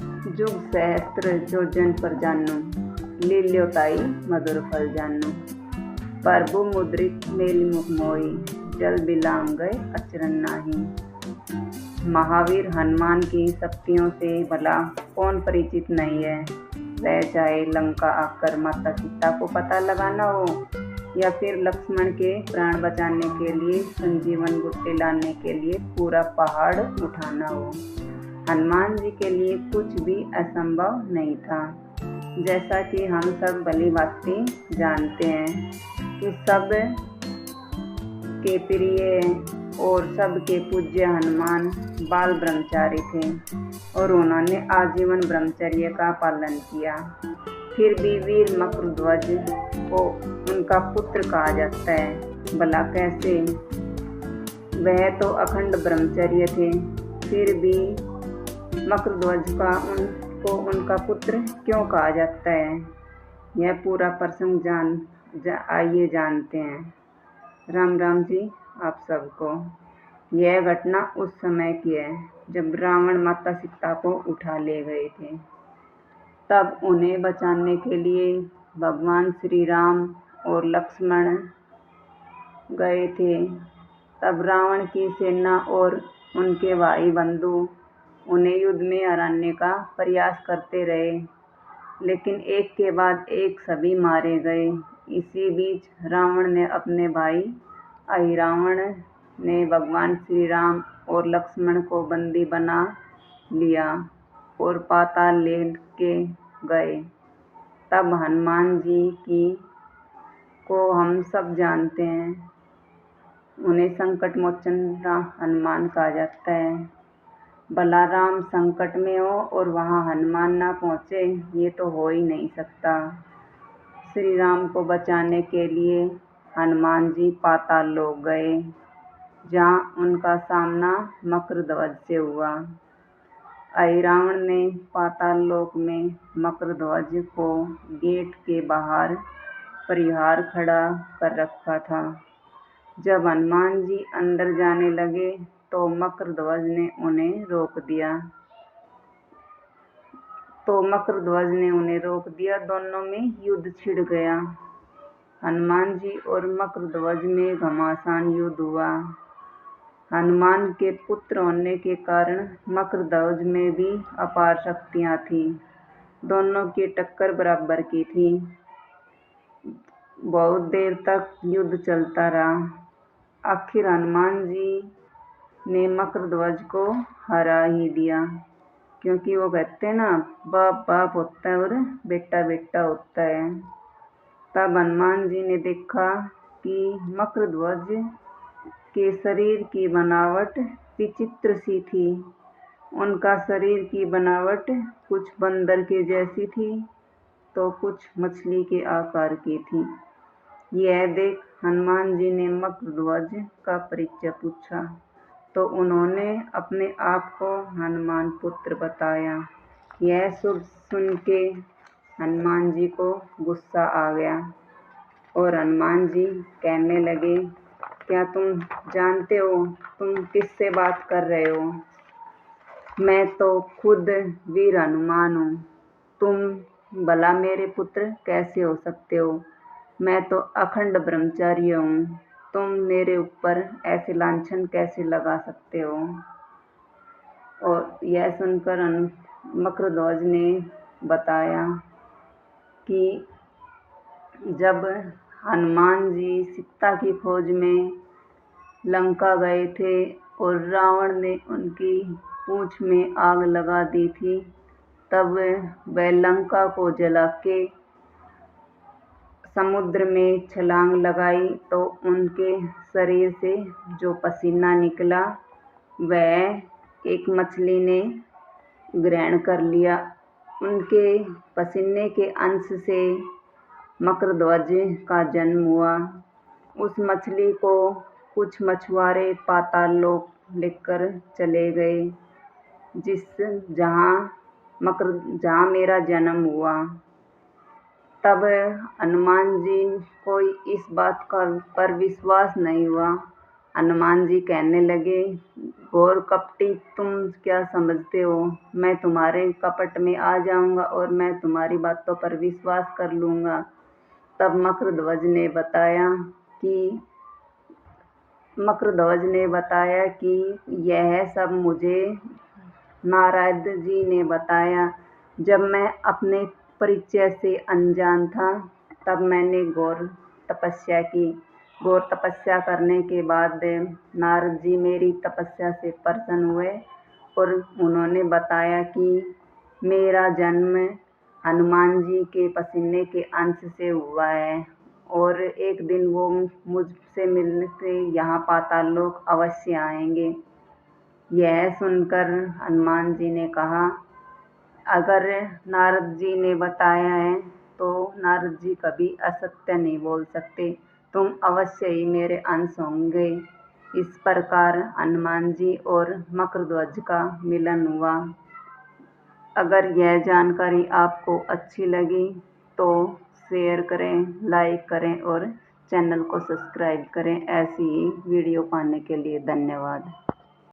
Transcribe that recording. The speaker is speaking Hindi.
जुग सहस्त्र जो जन पर जानू, लील्योताई मधुर फल जानू। प्रभु मुद्रित मेल मुख मोई, जल बिलांग गए अचरन नाही। महावीर हनुमान की शक्तियों से भला कौन परिचित नहीं है। वह चाहे लंका आकर माता सीता को पता लगाना हो या फिर लक्ष्मण के प्राण बचाने के लिए संजीवन बूटी लाने के लिए पूरा पहाड़ उठाना हो, हनुमान जी के लिए कुछ भी असंभव नहीं था। जैसा कि हम सब भली भांति जानते हैं कि सब के प्रिय और सबके पूज्य हनुमान बाल ब्रह्मचारी थे और उन्होंने आजीवन ब्रह्मचर्य का पालन किया। फिर भी वीर मकरध्वज को उनका पुत्र कहा जाता है। भला कैसे? वह तो अखंड ब्रह्मचर्य थे, फिर भी मकरध्वज का उनको उनका पुत्र क्यों कहा जाता है? यह पूरा प्रसंग आइए जानते हैं। राम राम जी आप सबको। यह घटना उस समय की है जब रावण माता सीता को उठा ले गए थे। तब उन्हें बचाने के लिए भगवान श्री राम और लक्ष्मण गए थे। तब रावण की सेना और उनके भाई बंधु उन्हें युद्ध में हराने का प्रयास करते रहे, लेकिन एक के बाद एक सभी मारे गए। इसी बीच रावण ने अपने भाई अहिरावण ने भगवान श्री राम और लक्ष्मण को बंदी बना लिया और पाताल ले के गए। तब हनुमान जी को हम सब जानते हैं, उन्हें संकट मोचन हनुमान कहा जाता है। भला राम संकट में हो और वहाँ हनुमान ना पहुँचे, ये तो हो ही नहीं सकता। श्री राम को बचाने के लिए हनुमान जी पाताल लोक गए, जहाँ उनका सामना मकरध्वज से हुआ। अहिरावण ने पाताल लोक में मकरध्वज को गेट के बाहर परिहार खड़ा कर रखा था। जब हनुमान जी अंदर जाने लगे तो मकरध्वज ने उन्हें रोक दिया। दोनों में युद्ध छिड़ गया। हनुमान जी और मकरध्वज में घमासान युद्ध हुआ। हनुमान के पुत्र होने के कारण मकरध्वज में भी अपार शक्तियाँ थीं। दोनों की टक्कर बराबर की थी। बहुत देर तक युद्ध चलता रहा। आखिर हनुमान जी ने मकरध्वज को हरा ही दिया, क्योंकि वो कहते ना, बाप बाप होता है और बेटा बेटा होता है। तब हनुमान जी ने देखा कि मकरध्वज के शरीर की बनावट विचित्र सी थी। उनका शरीर की बनावट कुछ बंदर के जैसी थी तो कुछ मछली के आकार की थी। यह देख हनुमान जी ने मकरध्वज का परिचय पूछा तो उन्होंने अपने आप को हनुमान पुत्र बताया। यह सुन के हनुमान जी को गुस्सा आ गया और हनुमान जी कहने लगे, क्या तुम जानते हो तुम किससे बात कर रहे हो? मैं तो खुद वीर हनुमान हूँ। तुम भला मेरे पुत्र कैसे हो सकते हो? मैं तो अखंड ब्रह्मचारी हूँ। तुम मेरे ऊपर ऐसे लांछन कैसे लगा सकते हो? और यह सुनकर मकरध्वज ने बताया कि जब हनुमान जी सीता की खोज में लंका गए थे और रावण ने उनकी पूंछ में आग लगा दी थी, तब वह लंका को जला के समुद्र में छलांग लगाई तो उनके शरीर से जो पसीना निकला वह एक मछली ने ग्रहण कर लिया। उनके पसीने के अंश से मकरध्वज का जन्म हुआ। उस मछली को कुछ मछुआरे पाताल लोक लेकर चले गए, जहाँ मेरा जन्म हुआ। तब हनुमान जी को इस बात पर विश्वास नहीं हुआ हनुमान जी कहने लगे, घोर कपटी, तुम क्या समझते हो? मैं तुम्हारे कपट में आ जाऊंगा और मैं तुम्हारी बातों पर विश्वास कर लूंगा। तब मकरध्वज ने बताया कि यह सब मुझे नारद जी ने बताया। जब मैं अपने परिचय से अनजान था, तब मैंने घोर तपस्या की। घोर तपस्या करने के बाद नारद जी मेरी तपस्या से प्रसन्न हुए और उन्होंने बताया कि मेरा जन्म हनुमान जी के पसीने के अंश से हुआ है और एक दिन वो मुझसे मिलने से यहाँ पाताल लोक अवश्य आएंगे। यह सुनकर हनुमान जी ने कहा, अगर नारद जी ने बताया है तो नारद जी कभी असत्य नहीं बोल सकते। तुम अवश्य ही मेरे अंश होंगे। इस प्रकार हनुमान जी और मकरध्वज का मिलन हुआ। अगर यह जानकारी आपको अच्छी लगी तो शेयर करें, लाइक करें और चैनल को सब्सक्राइब करें। ऐसी ही वीडियो पाने के लिए धन्यवाद।